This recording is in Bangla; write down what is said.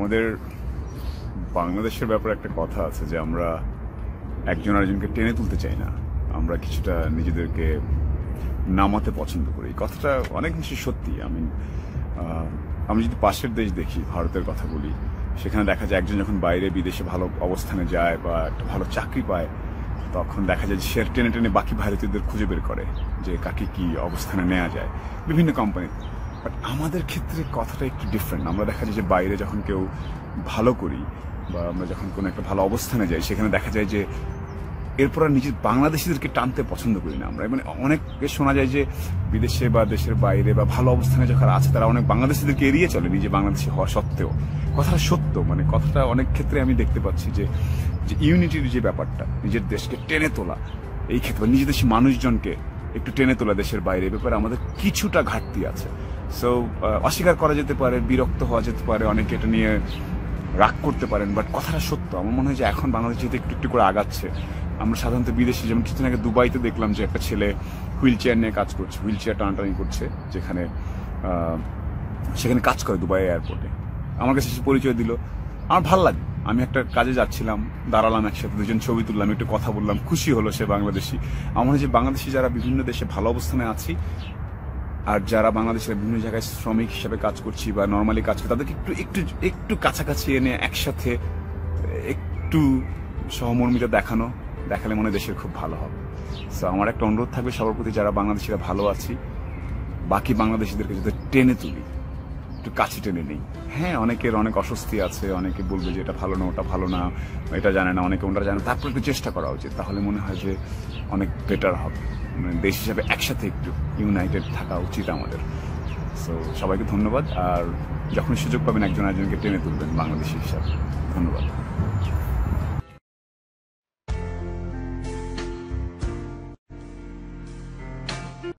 আমাদের বাংলাদেশের ব্যাপারে একটা কথা আছে যে আমরা একজন আরেকজনকে টেনে তুলতে চাই না, আমরা কিছুটা নিজেদেরকে নামাতে পছন্দ করি। এই কথাটা অনেক বেশি সত্যি। আমি যদি পাশের দেশ দেখি, ভারতের কথা বলি, সেখানে দেখা যায় একজন যখন বাইরে বিদেশে ভালো অবস্থানে যায় বা একটা ভালো চাকরি পায়, তখন দেখা যায় যে সে টেনে টেনে বাকি ভারতীয়দের খুঁজে বের করে যে কাকে কি অবস্থানে নেওয়া যায় বিভিন্ন কোম্পানিতে। বাট আমাদের ক্ষেত্রে কথাটা একটু ডিফারেন্ট। আমরা দেখা যায় যে বাইরে যখন কেউ ভালো করি বা আমরা যখন কোনো একটা ভালো অবস্থানে যাই, সেখানে দেখা যায় যে এরপর আর নিজের বাংলাদেশিদেরকে টানতে পছন্দ করি না আমরা। মানে অনেক শোনা যায় যে বিদেশে বা দেশের বাইরে বা ভালো অবস্থানে যখন আছে তারা অনেক বাংলাদেশিদেরকে এড়িয়ে চলে নিজে বাংলাদেশি হওয়া সত্ত্বেও। কথাটা সত্য, মানে কথাটা অনেক ক্ষেত্রে আমি দেখতে পাচ্ছি যে ইউনিটির যে ব্যাপারটা, নিজের দেশকে টেনে তোলা, এই ক্ষেত্রে নিজের দেশি মানুষজনকে একটু টেনে তোলা দেশের বাইরে, এ ব্যাপারে আমাদের কিছুটা ঘাটতি আছে। সো অস্বীকার করা যেতে পারে, বিরক্ত হওয়া যেতে পারে, অনেকে এটা নিয়ে রাগ করতে পারেন, বাট কথাটা সত্য। আমার মনে হয় যে এখন বাংলাদেশ যেহেতু একটু একটু করে আগাচ্ছে, আমরা সাধারণত বিদেশি, যেমন কিছুদিন আগে দুবাইতে দেখলাম যে একটা ছেলে হুইল চেয়ার নিয়ে কাজ করছে, হুইল চেয়ার টানাটানি করছে, সেখানে কাজ করে দুবাই এয়ারপোর্টে। আমার কাছে সে পরিচয় দিল, আমার ভালো লাগে। আমি একটা কাজে যাচ্ছিলাম, দাঁড়ালাম একসাথে, দুজন ছবি তুললাম, একটু কথা বললাম, খুশি হলো সে বাংলাদেশি। আমার মনে হয় যে বাংলাদেশি যারা বিভিন্ন দেশে ভালো অবস্থানে আছি, আর যারা বাংলাদেশের বিভিন্ন জায়গায় শ্রমিক হিসেবে কাজ করছি বা নর্মালি কাজ করি, তাদেরকে একটু একটু একটু কাছাকাছি এনে একসাথে একটু সহমর্মিতা দেখালে মনে হয় দেশের খুব ভালো হবে। সো আমার একটা অনুরোধ থাকবে সবার প্রতি, যারা বাংলাদেশিরা ভালো আছি, বাকি বাংলাদেশিদেরকে যদি টেনে তুলি, একটু কাছে টেনে নেই। হ্যাঁ, অনেকের অনেক অস্বস্তি আছে, অনেকে বলবে যে এটা ভালো না, ওটা ভালো না, এটা জানে না, অনেকে ওটা জানে, তারপর একটু চেষ্টা করা উচিত। তাহলে মনে হয় যে অনেক বেটার হবে। মানে দেশ হিসাবে একসাথে একটু ইউনাইটেড থাকা উচিত আমাদের। সো সবাইকে ধন্যবাদ। আর যখন সুযোগ পাবেন একজন আরেকজনকে টেনে তুলবেন বাংলাদেশি হিসাবে। ধন্যবাদ।